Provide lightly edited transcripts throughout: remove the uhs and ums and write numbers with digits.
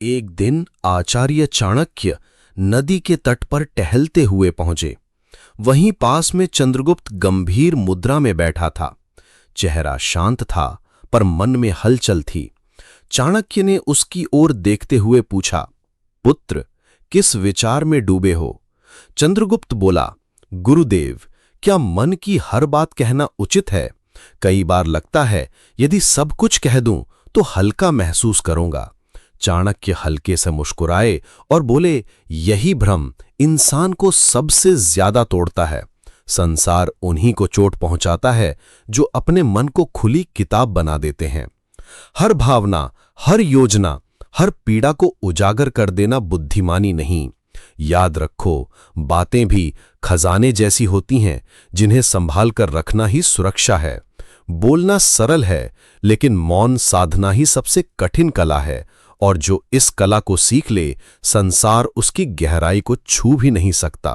एक दिन आचार्य चाणक्य नदी के तट पर टहलते हुए पहुंचे। वहीं पास में चंद्रगुप्त गंभीर मुद्रा में बैठा था। चेहरा शांत था, पर मन में हलचल थी। चाणक्य ने उसकी ओर देखते हुए पूछा, पुत्र, किस विचार में डूबे हो? चंद्रगुप्त बोला, गुरुदेव, क्या मन की हर बात कहना उचित है? कई बार लगता है यदि सब कुछ कह दूं तो हल्का महसूस करूंगा। चाणक्य हल्के से मुस्कुराए और बोले, यही भ्रम इंसान को सबसे ज्यादा तोड़ता है। संसार उन्हीं को चोट पहुंचाता है जो अपने मन को खुली किताब बना देते हैं। हर भावना, हर योजना, हर पीड़ा को उजागर कर देना बुद्धिमानी नहीं। याद रखो, बातें भी खजाने जैसी होती हैं जिन्हें संभाल कर रखना ही सुरक्षा है। बोलना सरल है, लेकिन मौन साधना ही सबसे कठिन कला है, और जो इस कला को सीख ले, संसार उसकी गहराई को छू भी नहीं सकता।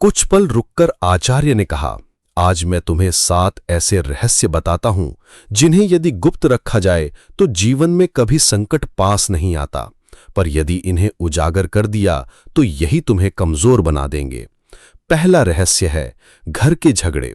कुछ पल रुककर आचार्य ने कहा, आज मैं तुम्हें 7 ऐसे रहस्य बताता हूं जिन्हें यदि गुप्त रखा जाए तो जीवन में कभी संकट पास नहीं आता, पर यदि इन्हें उजागर कर दिया तो यही तुम्हें कमजोर बना देंगे। पहला रहस्य है घर के झगड़े।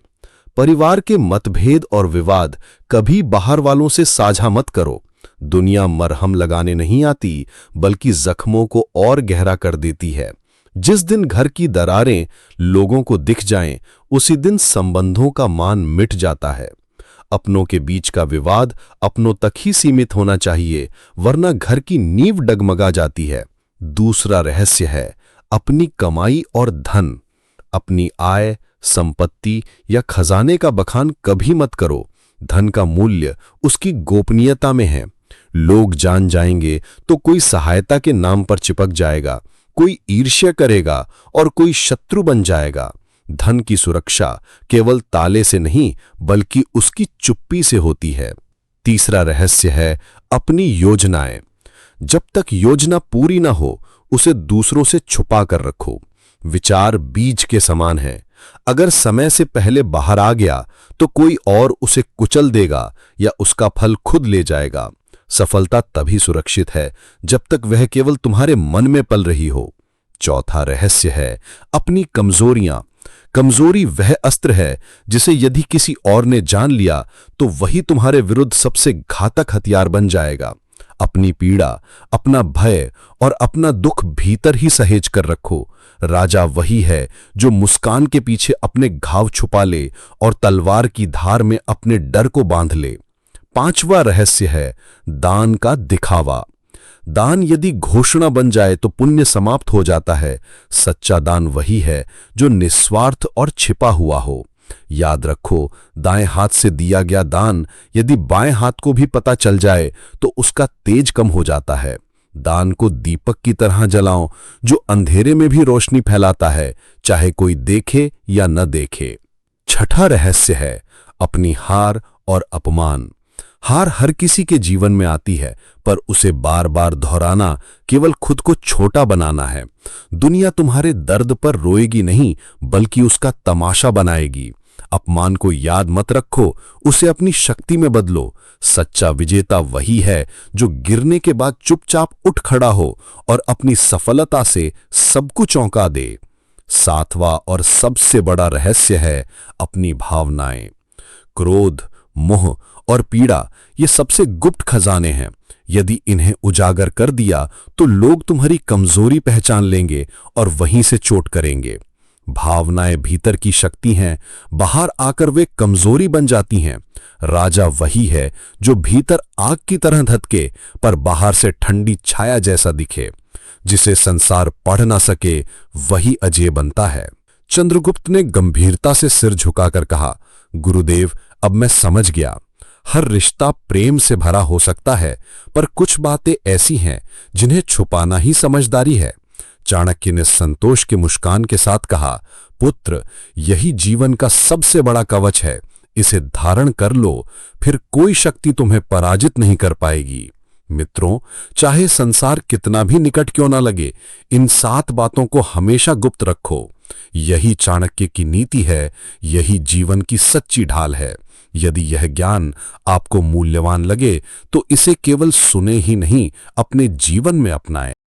परिवार के मतभेद और विवाद कभी बाहर वालों से साझा मत करो। दुनिया मरहम लगाने नहीं आती, बल्कि जख्मों को और गहरा कर देती है। जिस दिन घर की दरारें लोगों को दिख जाएं, उसी दिन संबंधों का मान मिट जाता है। अपनों के बीच का विवाद अपनों तक ही सीमित होना चाहिए, वरना घर की नींव डगमगा जाती है। दूसरा रहस्य है अपनी कमाई और धन। अपनी आय, संपत्ति या खजाने का बखान कभी मत करो। धन का मूल्य उसकी गोपनीयता में है। लोग जान जाएंगे तो कोई सहायता के नाम पर चिपक जाएगा, कोई ईर्ष्या करेगा और कोई शत्रु बन जाएगा। धन की सुरक्षा केवल ताले से नहीं, बल्कि उसकी चुप्पी से होती है। तीसरा रहस्य है अपनी योजनाएं। जब तक योजना पूरी ना हो, उसे दूसरों से छुपा कर रखो। विचार बीज के समान है। अगर समय से पहले बाहर आ गया तो कोई और उसे कुचल देगा या उसका फल खुद ले जाएगा। सफलता तभी सुरक्षित है जब तक वह केवल तुम्हारे मन में पल रही हो। चौथा रहस्य है अपनी कमजोरियां। कमजोरी वह अस्त्र है जिसे यदि किसी और ने जान लिया तो वही तुम्हारे विरुद्ध सबसे घातक हथियार बन जाएगा। अपनी पीड़ा, अपना भय और अपना दुख भीतर ही सहेज कर रखो। राजा वही है जो मुस्कान के पीछे अपने घाव छुपा ले और तलवार की धार में अपने डर को बांध ले। पांचवा रहस्य है दान का दिखावा। दान यदि घोषणा बन जाए तो पुण्य समाप्त हो जाता है। सच्चा दान वही है जो निस्वार्थ और छिपा हुआ हो। याद रखो, दाएं हाथ से दिया गया दान यदि बाएं हाथ को भी पता चल जाए तो उसका तेज कम हो जाता है। दान को दीपक की तरह जलाओ जो अंधेरे में भी रोशनी फैलाता है, चाहे कोई देखे या न देखे। छठा रहस्य है अपनी हार और अपमान। हार हर किसी के जीवन में आती है, पर उसे बार बार दोहराना केवल खुद को छोटा बनाना है। दुनिया तुम्हारे दर्द पर रोएगी नहीं, बल्कि उसका तमाशा बनाएगी। अपमान को याद मत रखो, उसे अपनी शक्ति में बदलो। सच्चा विजेता वही है जो गिरने के बाद चुपचाप उठ खड़ा हो और अपनी सफलता से सबको चौंका दे। सातवां और सबसे बड़ा रहस्य है अपनी भावनाएं। क्रोध, मोह और पीड़ा ये सबसे गुप्त खजाने हैं। यदि इन्हें उजागर कर दिया तो लोग तुम्हारी कमजोरी पहचान लेंगे और वहीं से चोट करेंगे। भावनाएं भीतर की शक्ति हैं, बाहर आकर वे कमजोरी बन जाती हैं। राजा वही है जो भीतर आग की तरह धधके पर बाहर से ठंडी छाया जैसा दिखे। जिसे संसार पढ़ ना सके वही अजय बनता है। चंद्रगुप्त ने गंभीरता से सिर झुकाकर कहा, गुरुदेव, अब मैं समझ गया। हर रिश्ता प्रेम से भरा हो सकता है, पर कुछ बातें ऐसी हैं जिन्हें छुपाना ही समझदारी है। चाणक्य ने संतोष की मुस्कान के साथ कहा, पुत्र, यही जीवन का सबसे बड़ा कवच है। इसे धारण कर लो, फिर कोई शक्ति तुम्हें पराजित नहीं कर पाएगी। मित्रों, चाहे संसार कितना भी निकट क्यों ना लगे, इन 7 बातों को हमेशा गुप्त रखो। यही चाणक्य की नीति है, यही जीवन की सच्ची ढाल है। यदि यह ज्ञान आपको मूल्यवान लगे तो इसे केवल सुने ही नहीं, अपने जीवन में अपनाएं।